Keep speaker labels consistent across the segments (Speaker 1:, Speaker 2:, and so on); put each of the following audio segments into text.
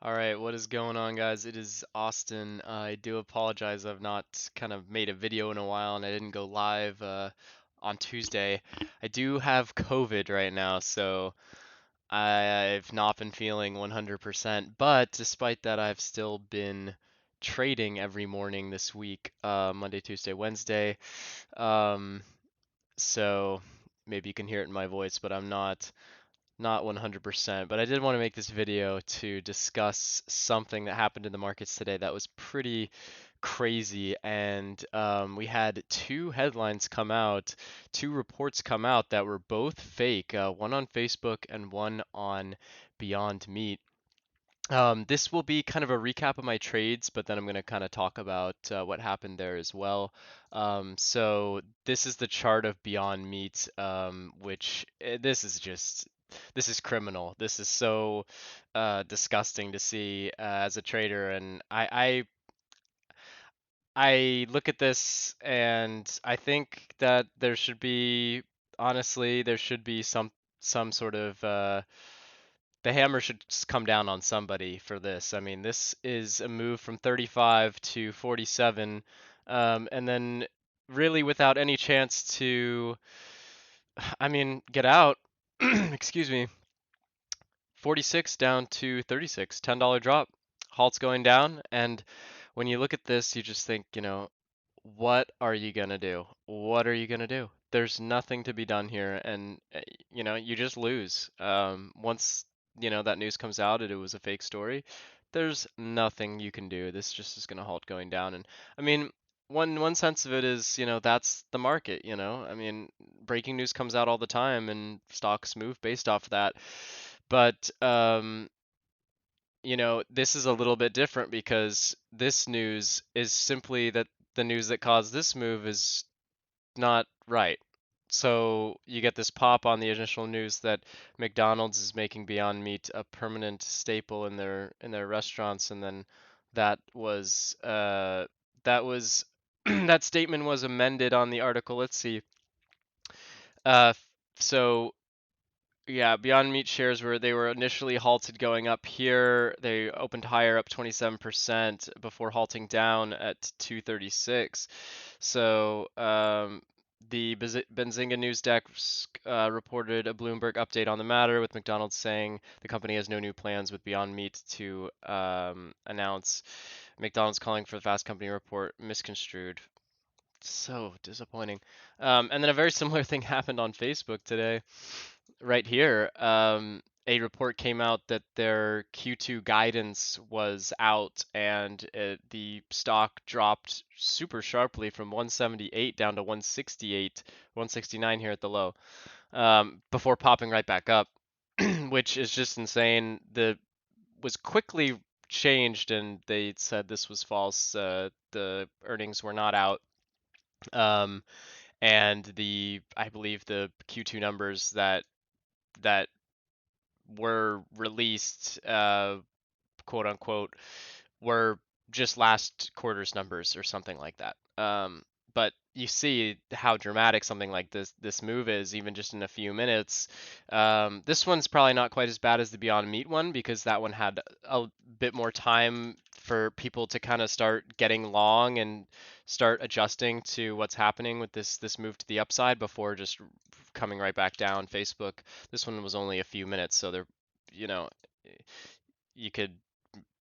Speaker 1: All right, what is going on, guys? It is Austin. I do apologize. I've not kind of made a video in a while and I didn't go live on Tuesday. I do have COVID right now, so I've not been feeling 100%. But despite that, I've still been trading every morning this week, Monday, Tuesday, Wednesday. Um, so maybe you can hear it in my voice, but I'm not 100%, but I did want to make this video to discuss something that happened in the markets today that was pretty crazy. And we had two headlines come out, two reports come out that were both fake, one on Facebook and one on Beyond Meat. This will be kind of a recap of my trades, but then I'm going to kind of talk about what happened there as well. So this is the chart of Beyond Meat, which this is criminal. This is so disgusting to see as a trader, and I look at this and I think that there should be, honestly, there should be some sort of the hammer should come down on somebody for this. I mean, this is a move from 35 to 47, and then really without any chance to, I mean, get out. Excuse me. 46 down to 36, $10 drop. Halt's going down, and when you look at this, you just think, what are you gonna do? What are you gonna do? There's nothing to be done here, and you just lose. Once that news comes out, it was a fake story. There's nothing you can do. This just is gonna halt going down, and I mean, one sense of it is, that's the market. I mean, breaking news comes out all the time, and stocks move based off of that. But this is a little bit different because this news is simply that the news that caused this move is not right. So you get this pop on the initial news that McDonald's is making Beyond Meat a permanent staple in their restaurants, and then that was that statement was amended on the article. Let's see. Uh, so yeah, Beyond Meat shares were initially halted going up here. They opened higher, up 27% before halting down at 236. So the Benzinga news desk reported a Bloomberg update on the matter, with McDonald's saying the company has no new plans with Beyond Meat to announce. McDonald's calling for the Fast Company report misconstrued. So disappointing. And then a very similar thing happened on Facebook today. Right here, a report came out that their Q2 guidance was out, and the stock dropped super sharply from 178 down to 168, 169 here at the low, before popping right back up, which is just insane. The was quickly changed, and they said this was false. The earnings were not out. Um, and I believe the Q2 numbers that were released, quote unquote, were just last quarter's numbers or something like that. But you see how dramatic something like this move is, even just in a few minutes. This one's probably not quite as bad as the Beyond Meat one, because that one had a bit more time for people to kind of start getting long and start adjusting to what's happening with this move to the upside before just coming right back down. Facebook, this one was only a few minutes, so there, you know, you could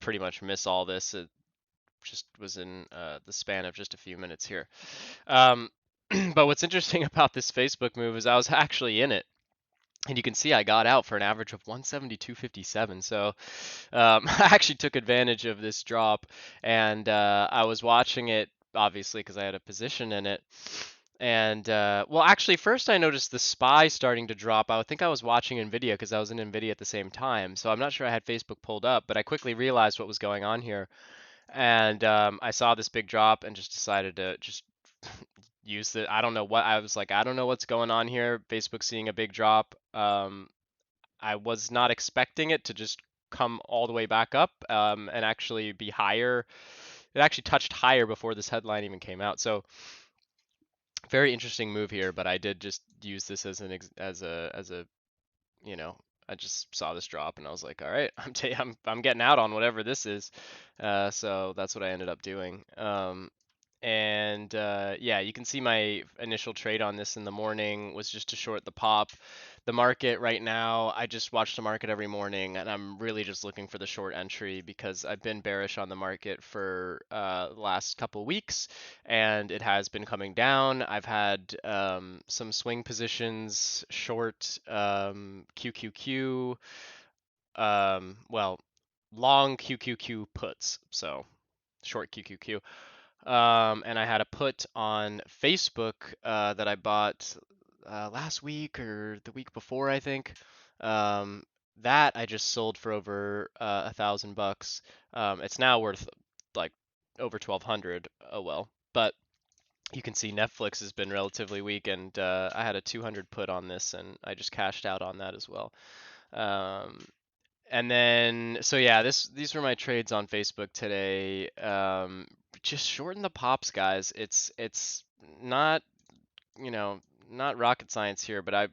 Speaker 1: pretty much miss all this. It just was in the span of just a few minutes here. Um, but what's interesting about this Facebook move is I was actually in it. And you can see I got out for an average of 172.57. So I actually took advantage of this drop, and I was watching it obviously because I had a position in it. And well, actually, first I noticed the SPY starting to drop. I think I was watching NVIDIA because I was in NVIDIA at the same time. So I'm not sure I had Facebook pulled up, but I quickly realized what was going on here. And I saw this big drop and just decided to just use it. I don't know what I was like. I don't know what's going on here. Facebook seeing a big drop. I was not expecting it to just come all the way back up and actually be higher. It actually touched higher before this headline even came out. So very interesting move here. But I did just use this as an as a you know I just saw this drop and I was like, all right, I'm getting out on whatever this is. So that's what I ended up doing. And yeah, you can see my initial trade on this in the morning was just to short the pop. The market right now, I just watch the market every morning, and I'm really just looking for the short entry because I've been bearish on the market for the last couple weeks, and it has been coming down. I've had some swing positions short QQQ, well, long QQQ puts, so short QQQ. And I had a put on Facebook that I bought last week or the week before, I think. Um, that I just sold for over $1,000. It's now worth like over 1,200. Oh well, but you can see Netflix has been relatively weak, and I had a 200 put on this, and I just cashed out on that as well. Um, and then, so yeah, these were my trades on Facebook today. Just shorten the pops, guys. It's not, you know, not rocket science here, but I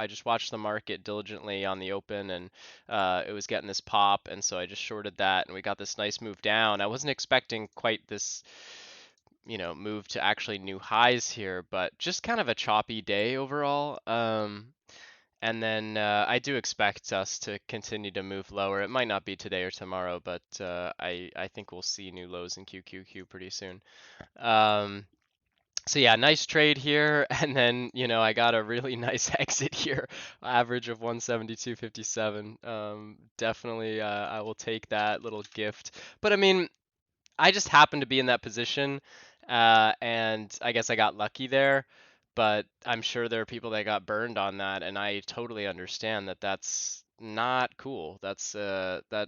Speaker 1: just watched the market diligently on the open, and it was getting this pop, and so I just shorted that, and we got this nice move down. I wasn't expecting quite this, move to actually new highs here, but just kind of a choppy day overall. And then I do expect us to continue to move lower. It might not be today or tomorrow, but I think we'll see new lows in QQQ pretty soon. Um, so yeah, nice trade here, and then I got a really nice exit here, average of 172.57. Definitely, I will take that little gift. But I mean, I just happened to be in that position, and I guess I got lucky there. But I'm sure there are people that got burned on that, and I totally understand that that's not cool. That's that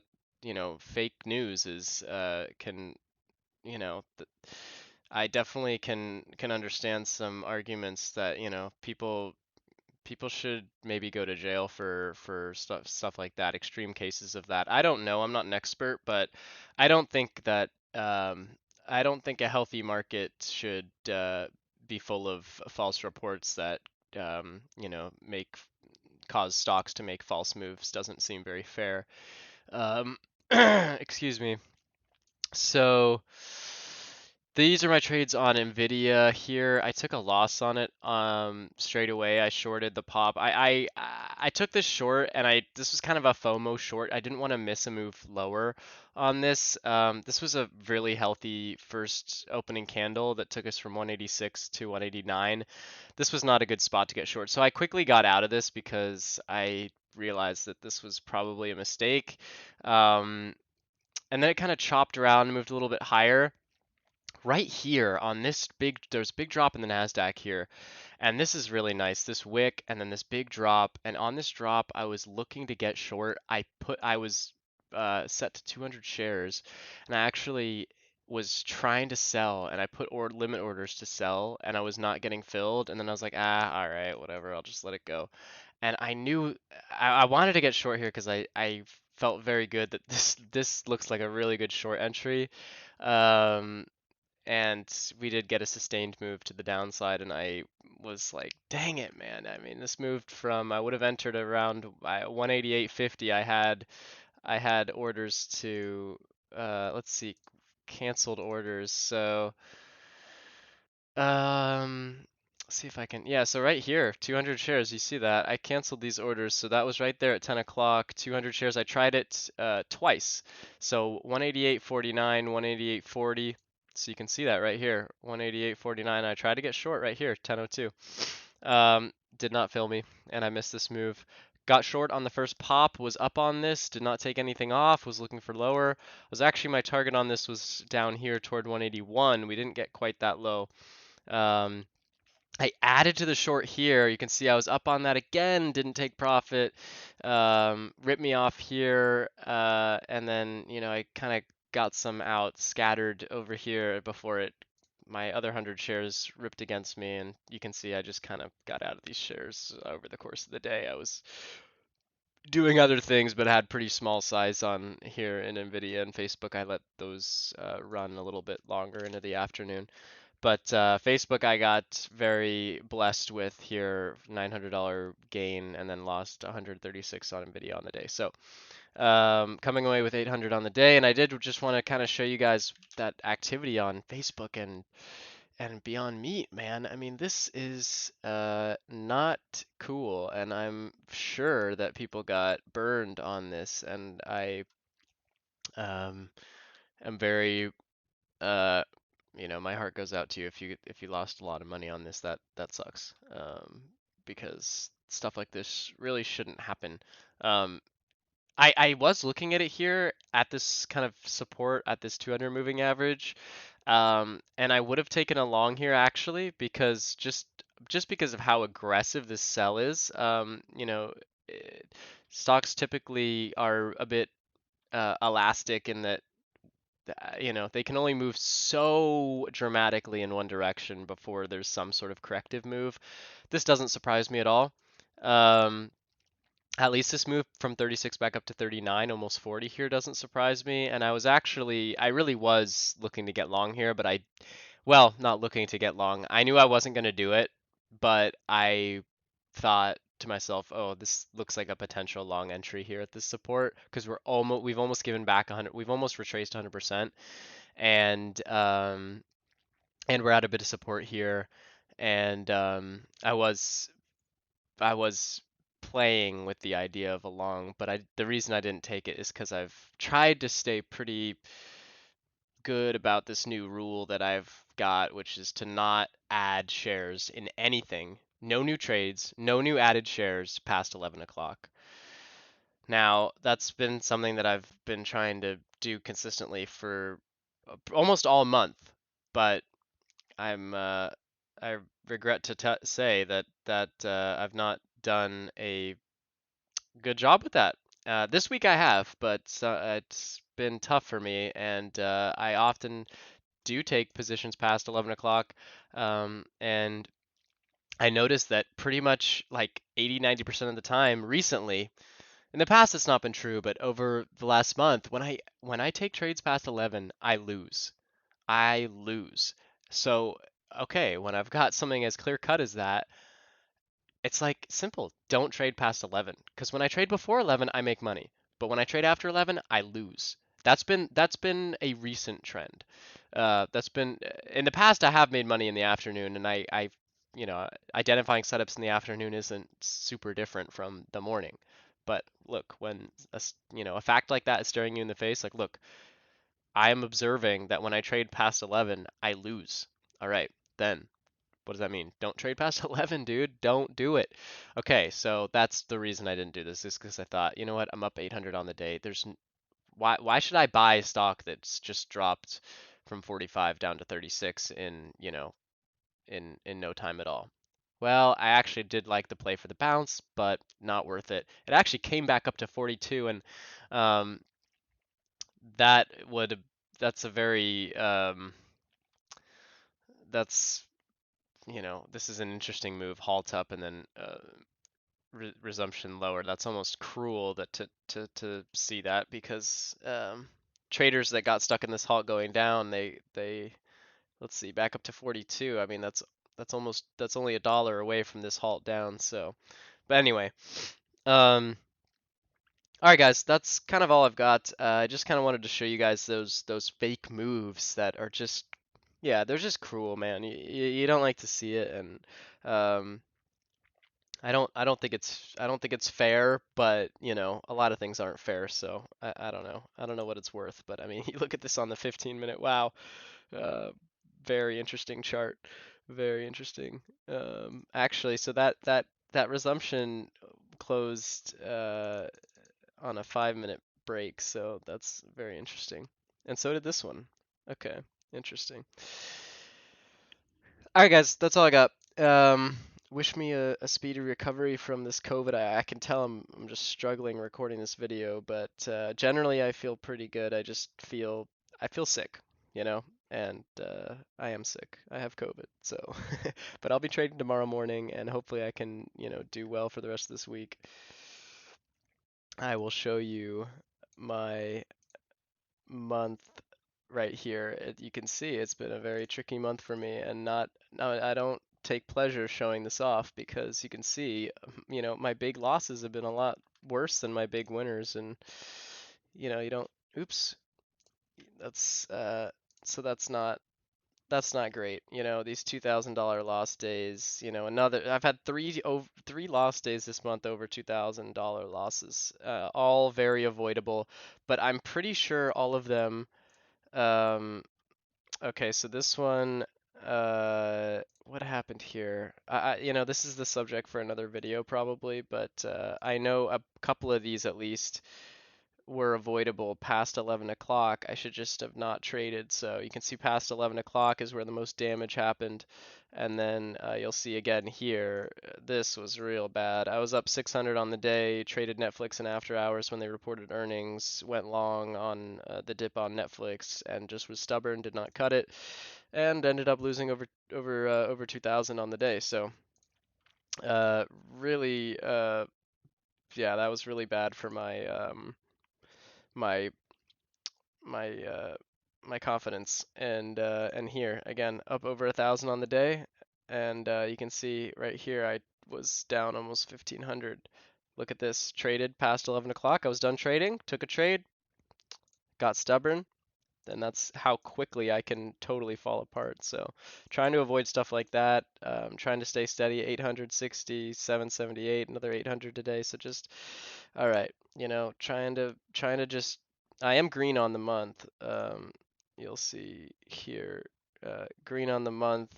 Speaker 1: fake news is can you know th I definitely can understand some arguments that people should maybe go to jail for stuff like that, extreme cases of that. I don't know, I'm not an expert, but I don't think that I don't think a healthy market should be full of false reports that make cause stocks to make false moves. Doesn't seem very fair. Um, excuse me. So these are my trades on Nvidia here. I took a loss on it straight away. I shorted the pop. I took this short, and this was kind of a FOMO short. I didn't want to miss a move lower on this. This was a really healthy first opening candle that took us from 186 to 189. This was not a good spot to get short. So I quickly got out of this because I realized that this was probably a mistake. And then it kind of chopped around and moved a little bit higher. Right here on this there's a big drop in the NASDAQ here. And this is really nice, this wick and then this big drop. And on this drop, I was looking to get short. I was set to 200 shares, and I actually was trying to sell, and I put limit orders to sell, and I was not getting filled. And then I was like, all right, whatever, I'll just let it go. And I knew I wanted to get short here because I felt very good that this looks like a really good short entry. Um, and we did get a sustained move to the downside, and I was like, dang it, man. I mean, this moved from I would have entered around 188.50. I had orders to let's see, canceled orders. So let's see if I can. Yeah, so right here, 200 shares. You see that? I canceled these orders, so that was right there at 10 o'clock. 200 shares. I tried it twice. So 188.49, 188.40. So you can see that right here, 188.49. I tried to get short right here, 10:02. Did not fill me, and I missed this move. Got short on the first pop, was up on this, did not take anything off, was looking for lower. Was actually my target on this was down here toward 181. We didn't get quite that low. Um, I added to the short here. You can see I was up on that again, didn't take profit, ripped me off here, and then I kind of got some out scattered over here before my other 100 shares ripped against me, and you can see I just kind of got out of these shares over the course of the day. I was doing other things, but had pretty small size on here in Nvidia and Facebook. I let those run a little bit longer into the afternoon. But Facebook, I got very blessed with here, $900 gain, and then lost 136 on Nvidia on the day. So coming away with 800 on the day, and I did just want to kind of show you guys that activity on Facebook and Beyond Meat, man. I mean, this is not cool, and I'm sure that people got burned on this, and I um, am very uh, my heart goes out to you if you lost a lot of money on this. That sucks. Because stuff like this really shouldn't happen. Um, I was looking at it here at this kind of support at this 200 moving average, and I would have taken a long here actually because just because of how aggressive this sell is. Eh, Stocks typically are a bit elastic in that they can only move so dramatically in one direction before there's some sort of corrective move. This doesn't surprise me at all. Um, at least this move from 36 back up to 39, almost 40 here doesn't surprise me. And I really was looking to get long here, but well, not looking to get long. I knew I wasn't going to do it, but I thought to myself, oh, this looks like a potential long entry here at this support because we've almost given back 100, we've almost retraced 100%, and and we're at a bit of support here, and I was playing with the idea of a long, but the reason I didn't take it is because I've tried to stay pretty good about this new rule that I've got, which is to not add shares in anything. No new trades, no new added shares past 11 o'clock. Now, that's been something that I've been trying to do consistently for almost all month, but I'm I regret to say that I've not done a good job with that. This week I have, but it's been tough for me, and I often do take positions past 11 o'clock, and I noticed that pretty much like 80-90% of the time recently. In the past, it's not been true, but over the last month, when I take trades past 11, I lose. I lose. So, okay, when I've got something as clear cut as that, it's like simple. Don't trade past 11 because when I trade before 11, I make money. But when I trade after 11, I lose. That's been a recent trend. That's been in the past I have made money in the afternoon, and identifying setups in the afternoon isn't super different from the morning. But look, when a fact like that is staring you in the face, like look, I am observing that when I trade past 11, I lose. All right, then what does that mean? Don't trade past 11, dude. Don't do it. Okay, so that's the reason I didn't do this, is because I thought, you know what? I'm up 800 on the day. Why should I buy a stock that's just dropped from 45 down to 36 in no time at all? Well, I actually did like the play for the bounce, but not worth it. It actually came back up to 42, and um, that would that's a very that's this is an interesting move. Halt up and then resumption lower. That's almost cruel that to see that because traders that got stuck in this halt going down, they let's see, back up to 42. I mean, that's only $1 away from this halt down. So, but anyway, um, all right, guys, that's kind of all I've got. I just kind of wanted to show you guys those fake moves that are just, yeah, they're just cruel, man. You don't like to see it, and um, I don't think it's fair, but a lot of things aren't fair, so I don't know. I don't know what it's worth, but I mean, you look at this on the 15-minute. Wow, uh, very interesting chart. Very interesting. Actually, so that resumption closed on a 5-minute break, so that's very interesting. And so did this one. Okay, interesting. All right, guys, that's all I got. Wish me a speedy recovery from this COVID. I can tell I'm just struggling recording this video, but generally I feel pretty good. I feel sick, and I am sick. I have COVID, so but I'll be trading tomorrow morning, and hopefully I can do well for the rest of this week. I will show you my month right here, you can see it's been a very tricky month for me, and not no, I don't take pleasure showing this off because you can see, my big losses have been a lot worse than my big winners, and you don't. Oops, that's so that's not great. These $2,000 loss days. I've had three loss days this month over $2,000 losses, all very avoidable, but I'm pretty sure all of them. Um, okay, so this one, what happened here? This is the subject for another video probably, but I know a couple of these at least were avoidable past 11 o'clock. I should just have not traded. So you can see past 11 o'clock is where the most damage happened. And then you'll see again here, this was real bad. I was up 600 on the day, traded Netflix in after hours when they reported earnings, went long on the dip on Netflix, and just was stubborn, did not cut it, and ended up losing over 2,000 on the day. So uh, really, yeah, that was really bad for my my my confidence. And here again, up over 1,000 on the day, and you can see right here I was down almost 1,500. Look at this, traded past 11 o'clock. I was done trading, took a trade, got stubborn, and that's how quickly I can totally fall apart. So trying to avoid stuff like that, trying to stay steady, 860, 778, another 800 today. So just, all right, trying to just, I am green on the month. You'll see here, green on the month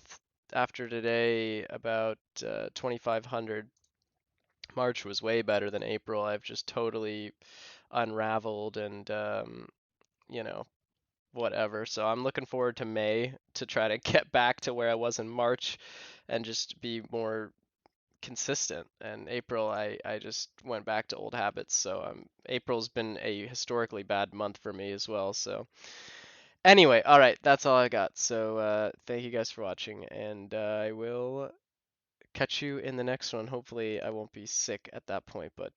Speaker 1: after today, about 2,500. March was way better than April. I've just totally unraveled and, you know, whatever. So I'm looking forward to May to try to get back to where I was in March and just be more consistent. And April, I just went back to old habits. So April's been a historically bad month for me as well. So anyway, all right, that's all I got. So thank you guys for watching, and I will catch you in the next one. Hopefully, I won't be sick at that point, but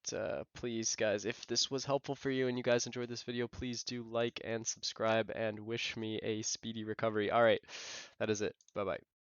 Speaker 1: please, guys, if this was helpful for you and you guys enjoyed this video, please do like and subscribe and wish me a speedy recovery. All right, that is it. Bye bye.